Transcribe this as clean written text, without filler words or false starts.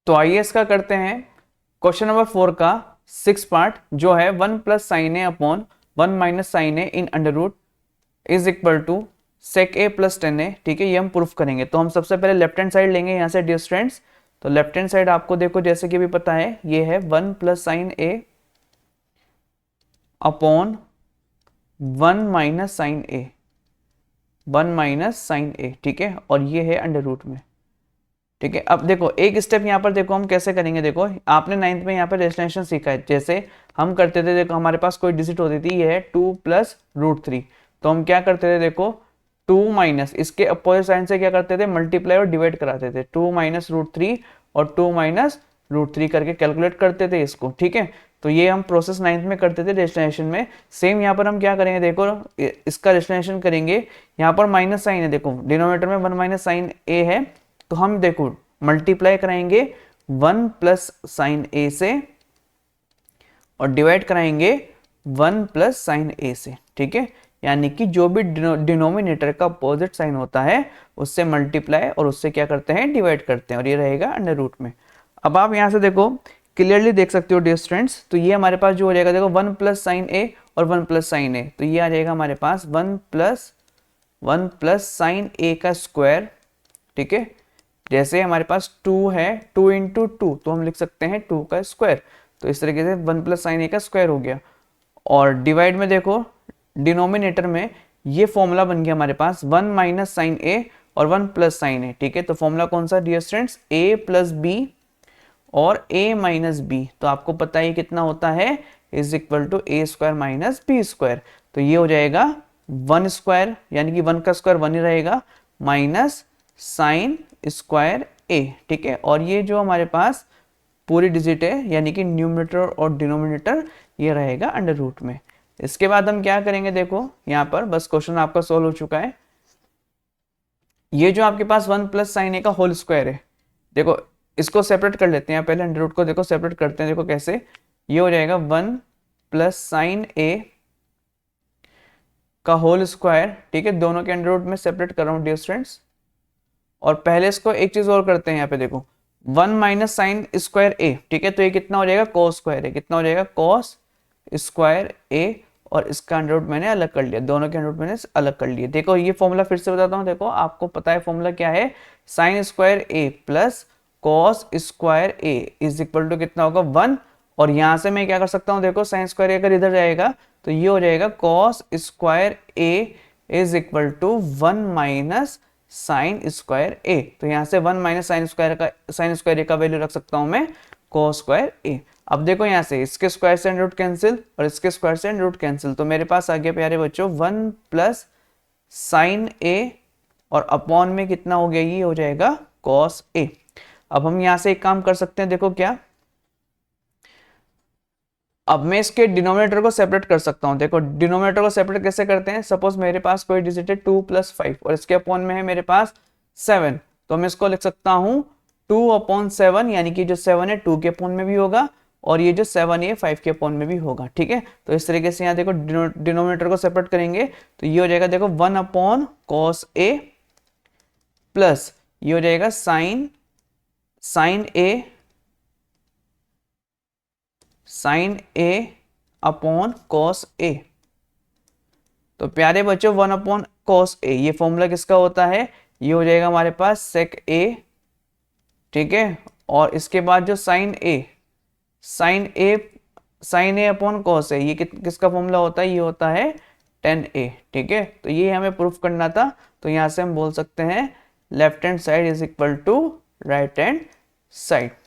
तो आइए इसका करते हैं क्वेश्चन नंबर 4 का 6 पार्ट, जो है 1 plus sine a upon 1 minus sine a in under root is equal to sec a plus tan a. ठीक है, ये हम प्रूफ करेंगे। तो हम सबसे पहले लेफ्ट हैंड साइड लेंगे यहाँ से डियर स्टूडेंट्स। तो लेफ्ट हैंड साइड आपको देखो जैसे कि भी पता है, ये है 1 plus sine a upon 1 minus sine A, 1 minus sine ए। ठीक है, और ये है अंडर रूट में। ठीक है, अब देखो एक स्टेप यहाँ पर देखो हम कैसे करेंगे। देखो आपने 9th में यहाँ पर रेशनलाइजेशन सीखा है, जैसे हम करते थे। देखो हमारे पास कोई डिजिट होती थी, ये है 2 प्लस रूट 3। तो हम क्या करते थे, देखो 2 माइनस इसके अपोजिट साइन से क्या करते थे, मल्टीप्लाई और डिवाइड कराते थे। 2 माइनस रूट 3 और 2 माइनस रूट 3 करके कैलकुलेट करते थे इसको। ठीक है, तो ये हम प्रोसेस 9th में करते थे रेशनलाइजेशन में। सेम यहाँ पर हम क्या करेंगे, देखो इसका रेशनलाइजेशन करेंगे। यहाँ पर माइनस साइन है, देखो डिनोमिनेटर में 1 माइनस साइन ए है, तो हम देखो मल्टीप्लाई कराएंगे 1 प्लस साइन ए से और डिवाइड कराएंगे 1 प्लस साइन ए से। ठीक है, यानी कि जो भी डिनोमिनेटर का अपोजिट साइन होता है उससे मल्टीप्लाई और उससे क्या करते हैं, डिवाइड करते हैं, और ये रहेगा अंडर रूट में। अब आप यहां से देखो क्लियरली देख सकते हो डियर स्टूडेंट्स। तो ये हमारे पास जो हो जाएगा, देखो 1 प्लस साइन ए और 1 प्लस साइन ए, तो ये आ जाएगा हमारे पास 1 प्लस साइन ए का स्क्वायर। ठीक है, जैसे हमारे पास 2 है, 2 इंटू 2, तो हम लिख सकते हैं 2 का स्क्वायर। तो इस तरीके से 1 प्लस साइन ए का स्क्वायर हो गया। और डिवाइड में देखो डिनोमिनेटर में ये फॉर्मूला बन गया हमारे पास 1 माइनस साइन ए और 1 प्लस साइन ए। ठीक है, तो फॉर्मूला कौन सा डियर स्टूडेंट्स, ए प्लस बी और ए माइनस बी। तो आपको पता है कितना होता है, is equal to a square minus b square. तो ये हो जाएगा 1 स्क्वायर, यानी कि 1 का स्क्वायर 1 ही रहेगा, माइनस साइन स्क्वायर ए। ठीक है, और ये जो हमारे पास पूरी डिजिट है, यानी कि न्यूमरेटर और डिनोमिनेटर, ये रहेगा अंडर रूट में। इसके बाद हम क्या करेंगे, देखो यहाँ पर बस क्वेश्चन आपका सॉल्व हो चुका है। ये जो आपके पास 1 प्लस साइन ए का होल स्क्वायर है, देखो इसको सेपरेट कर लेते हैं पहले, अंडर रूट को देखो सेपरेट करते हैं। देखो कैसे, ये हो जाएगा 1 प्लस साइन ए का होल स्क्वायर। ठीक है, दोनों के अंडर रूट में सेपरेट कर रहा हूँ डियर स्टूडेंट्स। और पहले इसको एक चीज और करते हैं, यहाँ पे देखो 1 माइनस साइन स्क्वायर ए। ठीक है, तो ये कितना हो जाएगा, कॉस स्क्वायर है, कितना हो जाएगा, कॉस स्क्वायर ए। और इसका अंडर रूट मैंने अलग कर लिया, दोनों के अंडर रूट मैंने अलग कर लिए। देखो ये फॉर्मूला फिर से बताता हूँ, देखो आपको पता है फॉर्मूला क्या है, sine square a plus cos square a is equal to कितना होगा, 1। और यहां से मैं क्या कर सकता हूँ, देखो साइन स्क्वायर ए अगर इधर जाएगा तो ये हो जाएगा cos square a is equal to 1 minus sine square a. तो यहां से 1 माइनस साइन स्क्वायर ए का वैल्यू रख सकता हूं मैं, कॉस स्क्वायर ए। अब देखो यहाँ से इसके स्क्वायर से अंडर रूट कैंसिल और इसके स्क्वायर से अंडर रूट कैंसिल, तो मेरे पास आ गया प्यारे बच्चों 1 प्लस साइन ए और अपॉन में कितना हो गया, ये हो जाएगा कॉस ए। अब हम यहां से एक काम कर सकते हैं, देखो क्या, अब मैं इसके डिनोमिनेटर को सेपरेट कर सकता हूं। देखो डिनोमिनेटर को सेपरेट कैसे करते हैं, सपोज मेरे पास कोई डिजिट है 2 प्लस 5 और इसके अपॉन में है मेरे पास 7, तो मैं इसको लिख सकता हूं 2 अपॉन 7, यानी कि जो 7 है 2 के अपॉन में भी होगा और ये जो 7 है 5 के अपॉन में भी होगा। ठीक है, तो इस तरीके से यहाँ देखो डिनोमिनेटर को सेपरेट करेंगे तो ये हो जाएगा, देखो 1 अपॉन कॉस ए प्लस ये हो जाएगा sign a upon cos A. तो प्यारे बच्चों 1 अपॉन कॉस ए, ये फॉर्मूला किसका होता है, ये हो जाएगा हमारे पास सेक ए। ठीक है, और इसके बाद जो sign a upon cos A, ये किसका फॉर्मूला होता है, ये होता है tan ए। ठीक है, तो ये हमें प्रूफ करना था। तो यहां से हम बोल सकते हैं left hand side is equal to right hand side.